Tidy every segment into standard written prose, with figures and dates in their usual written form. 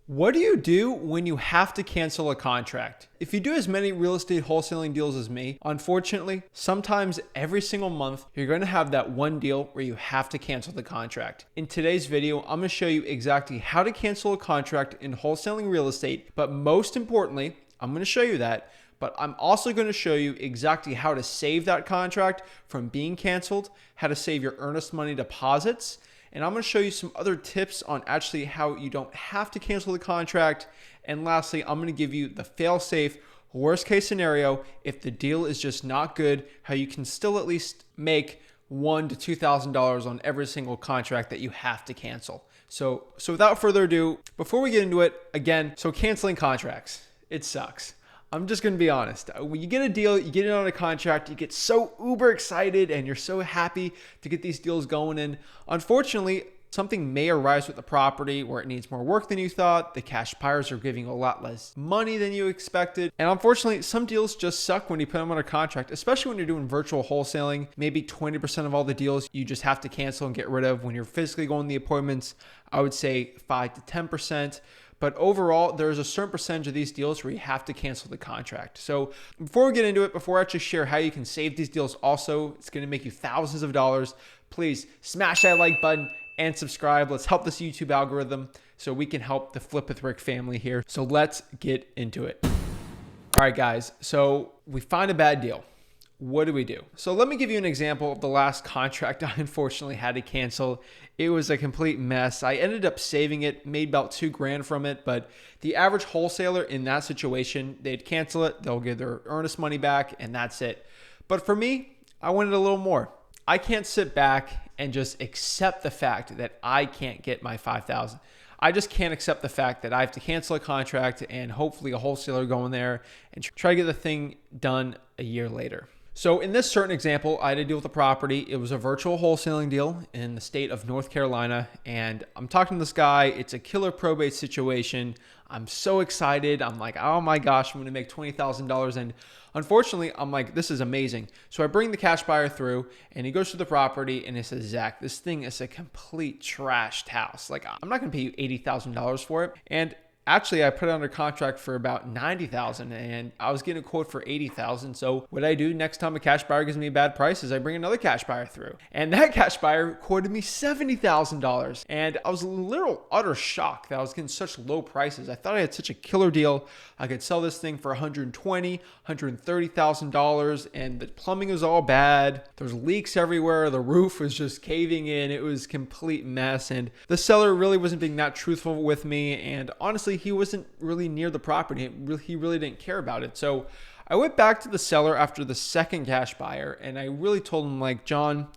What do you do when you have to cancel a contract? If you do as many real estate wholesaling deals as me, unfortunately, sometimes every single month, you're going to have that one deal where you have to cancel the contract. In today's video, I'm going to show you exactly how to cancel a contract in wholesaling real estate, but most importantly, I'm going to show you that, but I'm also going to show you exactly how to save that contract from being canceled, how to save your earnest money deposits, and I'm going to show you some other tips on actually how you don't have to cancel the contract. And lastly, I'm going to give you the fail-safe worst case scenario if the deal is just not good, how you can still at least make $1,000 to $2,000 on every single contract that you have to cancel. So without further ado, before we get into it, again, canceling contracts, it sucks. I'm just going to be honest. When you get a deal, you get it on a contract, you get so uber excited and you're so happy to get these deals going. And unfortunately, something may arise with the property where it needs more work than you thought. The cash buyers are giving a lot less money than you expected. And unfortunately, some deals just suck when you put them on a contract, especially when you're doing virtual wholesaling. Maybe 20% of all the deals you just have to cancel and get rid of. When you're physically going to the appointments, I would say 5 to 10%. But overall, there's a certain percentage of these deals where you have to cancel the contract. So before we get into it, before I actually share how you can save these deals also, it's going to make you thousands of dollars. Please smash that like button and subscribe. Let's help this YouTube algorithm so we can help the Flip with Rick family here. So let's get into it. All right, guys. So we find a bad deal. What do we do? So let me give you an example of the last contract I unfortunately had to cancel. It was a complete mess. I ended up saving it, made about $2,000 from it, but the average wholesaler in that situation, they'd cancel it, they'll give their earnest money back, and that's it. But for me, I wanted a little more. I can't sit back and just accept the fact that I can't get my $5,000. I just can't accept the fact that I have to cancel a contract and hopefully a wholesaler go in there and try to get the thing done a year later. So in this certain example, I had to deal with a property. It was a virtual wholesaling deal in the state of North Carolina. And I'm talking to this guy. It's a killer probate situation. I'm so excited. I'm like, oh my gosh, I'm going to make $20,000. And unfortunately, I'm like, this is amazing. So I bring the cash buyer through and he goes to the property and he says, Zach, this thing is a complete trashed house. Like, I'm not going to pay you $80,000 for it. And actually, I put it under contract for about $90,000 and I was getting a quote for $80,000. So what I do next time a cash buyer gives me a bad price is I bring another cash buyer through. And that cash buyer quoted me $70,000. And I was a little utter shock that I was getting such low prices. I thought I had such a killer deal. I could sell this thing for $120,000, $130,000 and the plumbing was all bad. There's leaks everywhere. The roof was just caving in. It was a complete mess. And the seller really wasn't being that truthful with me. And honestly, he wasn't really near the property. He really didn't care about it. So I went back to the seller after the second cash buyer and I really told him, like, John,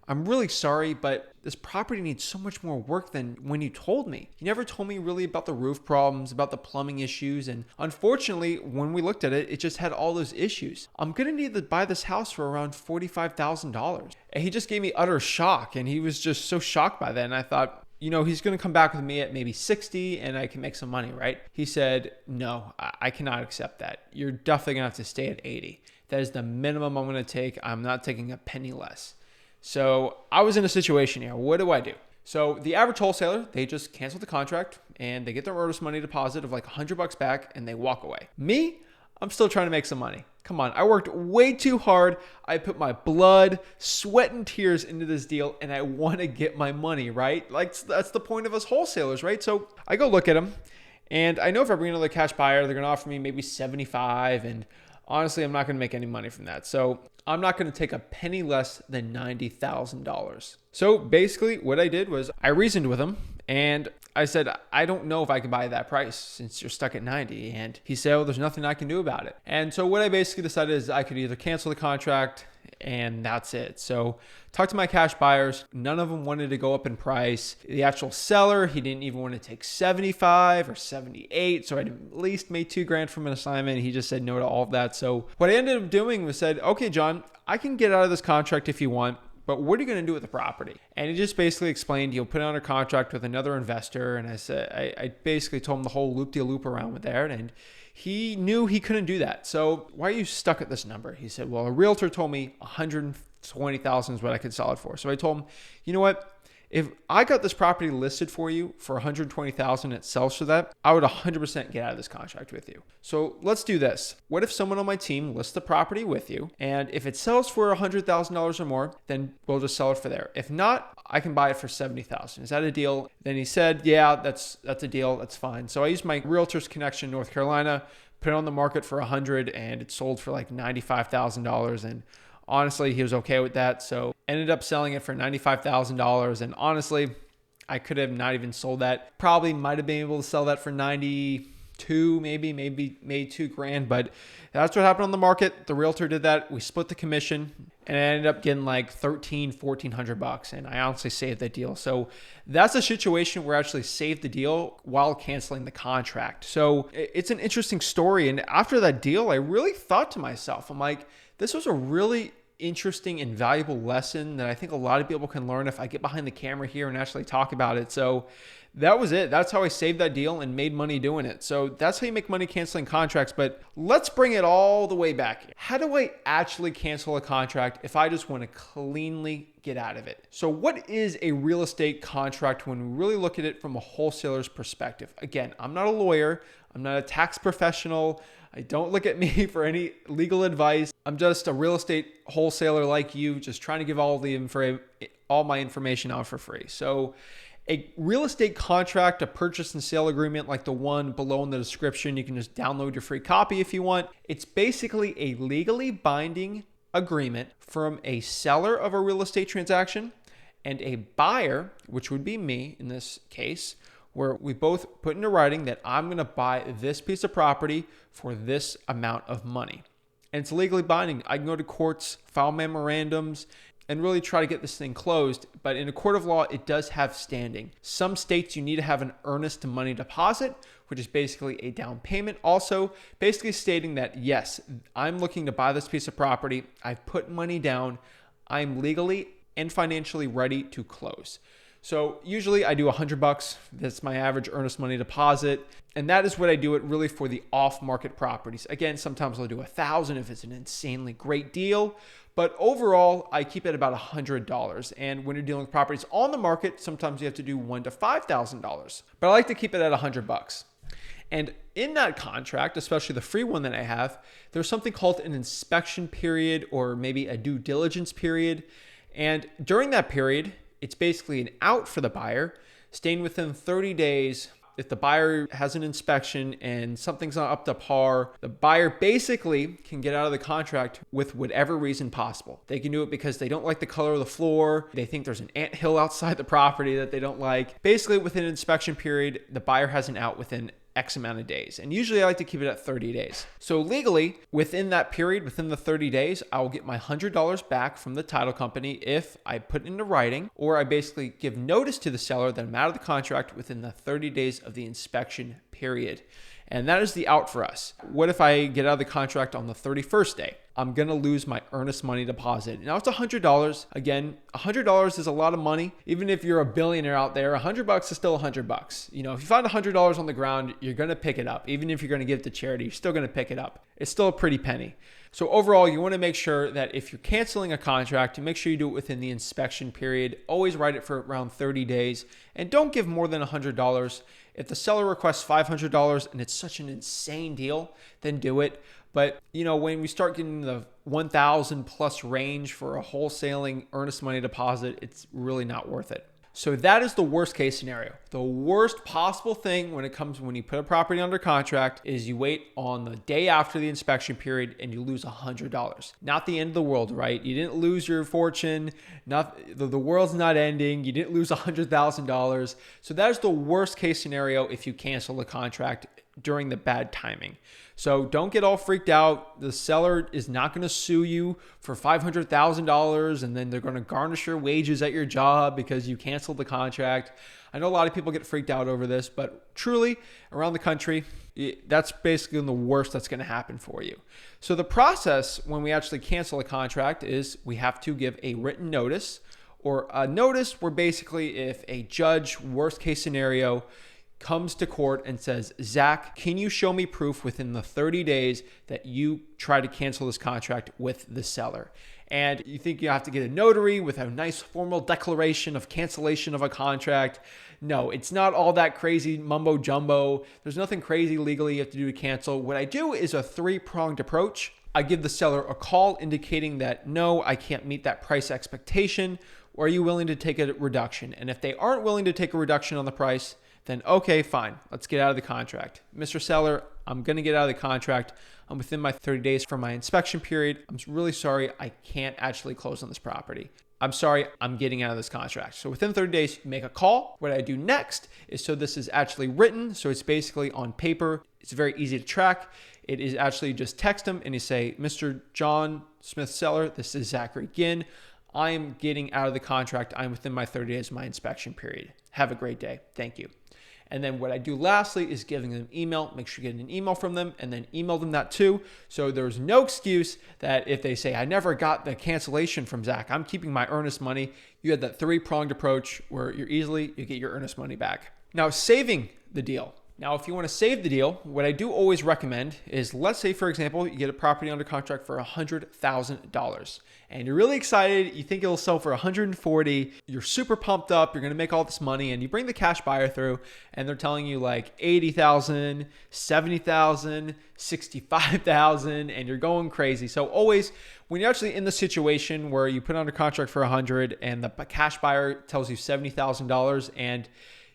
I'm really sorry, but this property needs so much more work than when you told me. You never told me really about the roof problems, about the plumbing issues. And unfortunately, when we looked at it, it just had all those issues. I'm going to need to buy this house for around $45,000. And he just gave me utter shock. And he was just so shocked by that. And I thought, you know, he's going to come back with me at maybe 60 and I can make some money, right? He said, no, I cannot accept that. You're definitely going to have to stay at 80. That is the minimum I'm going to take. I'm not taking a penny less. So I was in a situation here. What do I do? So the average wholesaler, they just cancel the contract and they get their earnest money deposit of like $100 back and they walk away. Me, I'm still trying to make some money. Come on, I worked way too hard. I put my blood, sweat, and tears into this deal, and I want to get my money, right? Like, that's the point of us wholesalers, right? So I go look at them, and I know if I bring another cash buyer, they're going to offer me maybe $75,000, and honestly, I'm not going to make any money from that. So I'm not going to take a penny less than $90,000. So basically, what I did was I reasoned with him, and I said, I don't know if I can buy that price since you're stuck at 90. And he said, well, there's nothing I can do about it. And so what I basically decided is I could either cancel the contract and that's it. So talked to my cash buyers. None of them wanted to go up in price. The actual seller, he didn't even want to take 75 or 78. So I at least made $2,000 from an assignment. He just said no to all of that. So what I ended up doing was said, okay, John, I can get out of this contract if you want, but what are you going to do with the property? And he just basically explained he'll put it under contract with another investor. And I said, I basically told him the whole loop-de-loop around with there. And he knew he couldn't do that. So why are you stuck at this number? He said, well, a realtor told me $120,000 is what I could sell it for. So I told him, you know what? If I got this property listed for you for $120,000, it sells for that, I would 100% get out of this contract with you. So let's do this. What if someone on my team lists the property with you, and if it sells for $100,000 or more, then we'll just sell it for there. If not, I can buy it for $70,000. Is that a deal? Then he said, yeah, that's a deal. That's fine. So I used my realtor's connection in North Carolina, put it on the market for $100,000, and it sold for like $95,000. And honestly, he was okay with that. So ended up selling it for $95,000. And honestly, I could have not even sold that. Probably might have been able to sell that for 92, maybe made $2,000. But that's what happened on the market. The realtor did that. We split the commission, and I ended up getting like $1,400. And I honestly saved that deal. So that's a situation where I actually saved the deal while canceling the contract. So it's an interesting story. And after that deal, I really thought to myself, I'm like, this was a really interesting and valuable lesson that I think a lot of people can learn if I get behind the camera here and actually talk about it. So that was it. That's how I saved that deal and made money doing it. So that's how you make money canceling contracts. But let's bring it all the way back. How do I actually cancel a contract if I just want to cleanly get out of it? So what is a real estate contract when we really look at it from a wholesaler's perspective? Again, I'm not a lawyer. I'm not a tax professional. Don't look at me for any legal advice. I'm just a real estate wholesaler like you, just trying to give all my information out for free. So a real estate contract, a purchase and sale agreement like the one below in the description, you can just download your free copy if you want. It's basically a legally binding agreement from a seller of a real estate transaction and a buyer, which would be me in this case, where we both put into writing that I'm going to buy this piece of property for this amount of money. And it's legally binding. I can go to courts, file memorandums, and really try to get this thing closed. But in a court of law, it does have standing. Some states, you need to have an earnest money deposit, which is basically a down payment. Also, basically stating that, yes, I'm looking to buy this piece of property. I've put money down. I'm legally and financially ready to close. So usually I do $100. That's my average earnest money deposit. And that is what I do it really for the off-market properties. Again, sometimes I'll do $1,000 if it's an insanely great deal. But overall, I keep it about $100. And when you're dealing with properties on the market, sometimes you have to do $1,000 to $5,000. But I like to keep it at $100. And in that contract, especially the free one that I have, there's something called an inspection period or maybe a due diligence period. And during that period, it's basically an out for the buyer, staying within 30 days. If the buyer has an inspection and something's not up to par, the buyer basically can get out of the contract with whatever reason possible. They can do it because they don't like the color of the floor. They think there's an anthill outside the property that they don't like. Basically, within an inspection period, the buyer has an out within X amount of days. And usually I like to keep it at 30 days. So legally, within that period, within the 30 days, I will get my $100 back from the title company if I put it into writing, or I basically give notice to the seller that I'm out of the contract within the 30 days of the inspection period. And that is the out for us. What if I get out of the contract on the 31st day? I'm going to lose my earnest money deposit. Now it's $100. Again, $100 is a lot of money. Even if you're a billionaire out there, $100 is still $100. You know, if you find $100 on the ground, you're going to pick it up. Even if you're going to give it to charity, you're still going to pick it up. It's still a pretty penny. So overall, you want to make sure that if you're canceling a contract, you make sure you do it within the inspection period. Always write it for around 30 days and don't give more than $100. If the seller requests $500 and it's such an insane deal, then do it. But, you know, when we start getting the 1,000 plus range for a wholesaling earnest money deposit, it's really not worth it. So that is the worst case scenario. The worst possible thing when you put a property under contract is you wait on the day after the inspection period and you lose $100. Not the end of the world, right? You didn't lose your fortune. The world's not ending. You didn't lose $100,000. So that is the worst case scenario if you cancel the contract during the bad timing. So don't get all freaked out. The seller is not going to sue you for $500,000 and then they're going to garnish your wages at your job because you canceled the contract. I know a lot of people get freaked out over this, but truly around the country, that's basically the worst that's going to happen for you. So the process when we actually cancel a contract is we have to give a written notice or a notice where basically if a judge, worst case scenario, comes to court and says, Zach, can you show me proof within the 30 days that you try to cancel this contract with the seller? and you think you have to get a notary with a nice formal declaration of cancellation of a contract. No, it's not all that crazy mumbo jumbo. There's nothing crazy legally you have to do to cancel. What I do is a three-pronged approach. I give the seller a call indicating that, no, I can't meet that price expectation. Or are you willing to take a reduction? And if they aren't willing to take a reduction on the price, then okay, fine, let's get out of the contract. Mr. Seller, I'm gonna get out of the contract. I'm within my 30 days from my inspection period. I'm really sorry, I can't actually close on this property. I'm sorry, I'm getting out of this contract. So within 30 days, you make a call. What I do next is, so this is actually written, so it's basically on paper. It's very easy to track. It is actually just text them and you say, Mr. John Smith Seller, this is Zach Ginn. I am getting out of the contract. I'm within my 30 days of my inspection period. Have a great day. Thank you. And then what I do lastly is giving them an email. Make sure you get an email from them and then email them that too. So there's no excuse that if they say, I never got the cancellation from Zach, I'm keeping my earnest money. You had that three-pronged approach where you get your earnest money back. Now, saving the deal. Now, if you want to save the deal, what I do always recommend is, let's say, for example, you get a property under contract for $100,000 and you're really excited. You think it'll sell for 140. You're super pumped up. You're going to make all this money and you bring the cash buyer through and they're telling you like 80,000, 70,000, 65,000, and you're going crazy. So always, when you're actually in the situation where you put under contract for 100 and the cash buyer tells you $70,000 and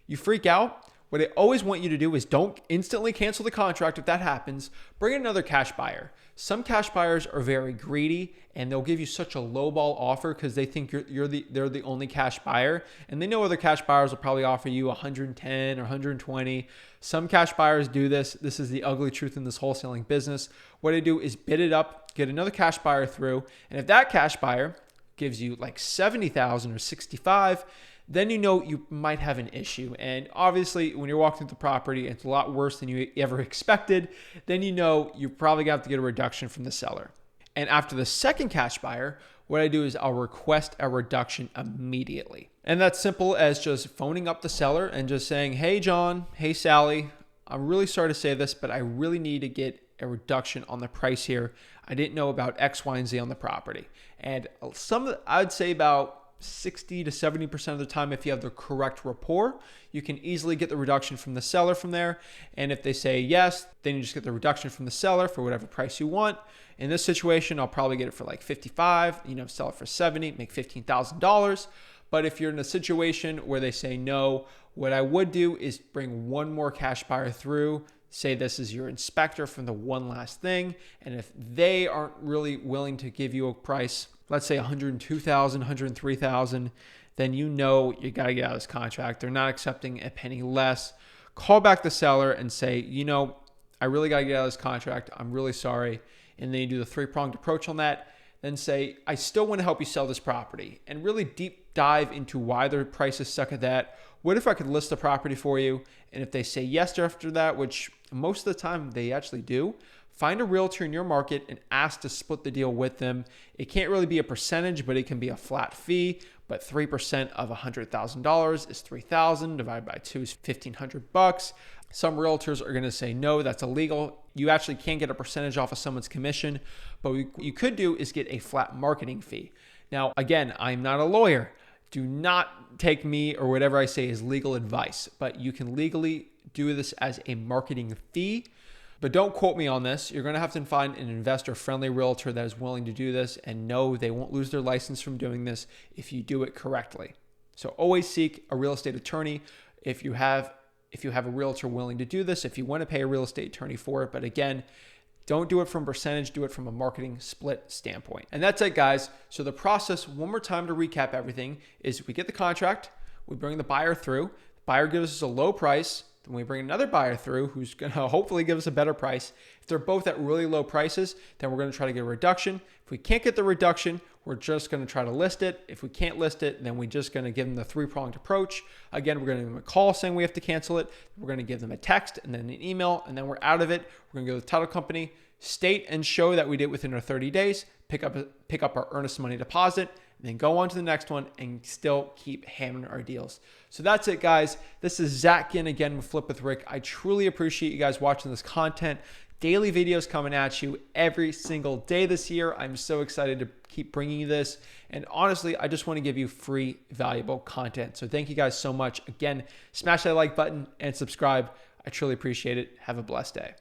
you freak out, what I always want you to do is don't instantly cancel the contract. If that happens, bring in another cash buyer. Some cash buyers are very greedy and they'll give you such a lowball offer because they think they're the only cash buyer, and they know other cash buyers will probably offer you 110 or 120. Some cash buyers do this. This is the ugly truth in this wholesaling business. What I do is bid it up, get another cash buyer through, and if that cash buyer gives you like 70,000 or 65, then you know you might have an issue. And obviously, when you're walking through the property, it's a lot worse than you ever expected, then you know you're probably going to have to get a reduction from the seller. And after the second cash buyer, what I do is I'll request a reduction immediately. And that's simple as just phoning up the seller and just saying, hey, John, hey, Sally, I'm really sorry to say this, but I really need to get a reduction on the price here. I didn't know about X, Y, and Z on the property. And I'd say about 60 to 70% of the time, if you have the correct rapport, you can easily get the reduction from the seller from there. And if they say yes, then you just get the reduction from the seller for whatever price you want. In this situation, I'll probably get it for like 55, sell it for 70, make $15,000. But if you're in a situation where they say no, what I would do is bring one more cash buyer through, say this is your inspector from the one last thing. And if they aren't really willing to give you a price, let's say 102,000, 103,000, then you know you got to get out of this contract. They're not accepting a penny less. Call back the seller and say, I really got to get out of this contract. I'm really sorry. And then you do the three-pronged approach on that. Then say, I still want to help you sell this property, and really deep dive into why their price is stuck at that. What if I could list the property for you? And if they say yes after that, which most of the time they actually do, find a realtor in your market and ask to split the deal with them. It can't really be a percentage, but it can be a flat fee. But 3% of $100,000 is $3,000 divided by 2 is $1,500. Some realtors are going to say, no, that's illegal. You actually can't get a percentage off of someone's commission. But what you could do is get a flat marketing fee. Now, again, I'm not a lawyer. Do not take me or whatever I say as legal advice, but you can legally do this as a marketing fee. But don't quote me on this. You're going to have to find an investor-friendly realtor that is willing to do this, and no, they won't lose their license from doing this if you do it correctly. So always seek a real estate attorney if you have a realtor willing to do this, if you want to pay a real estate attorney for it. But again, don't do it from percentage, do it from a marketing split standpoint. And that's it, guys. So the process, one more time to recap everything, is we get the contract, we bring the buyer through, the buyer gives us a low price, then we bring another buyer through who's going to hopefully give us a better price. If they're both at really low prices, then we're going to try to get a reduction. If we can't get the reduction, we're just going to try to list it. If we can't list it, then we're just going to give them the three-pronged approach. Again, we're going to give them a call saying we have to cancel it. We're going to give them a text and then an email, and then we're out of it. We're going to go to the title company, state and show that we did it within our 30 days, pick up our earnest money deposit, and then go on to the next one and still keep hammering our deals. So that's it, guys. This is Zach Ginn again with Flip with Rick. I truly appreciate you guys watching this content. daily videos coming at you every single day this year. I'm so excited to keep bringing you this. And honestly, I just want to give you free, valuable content. So thank you guys so much. Again, smash that like button and subscribe. I truly appreciate it. Have a blessed day.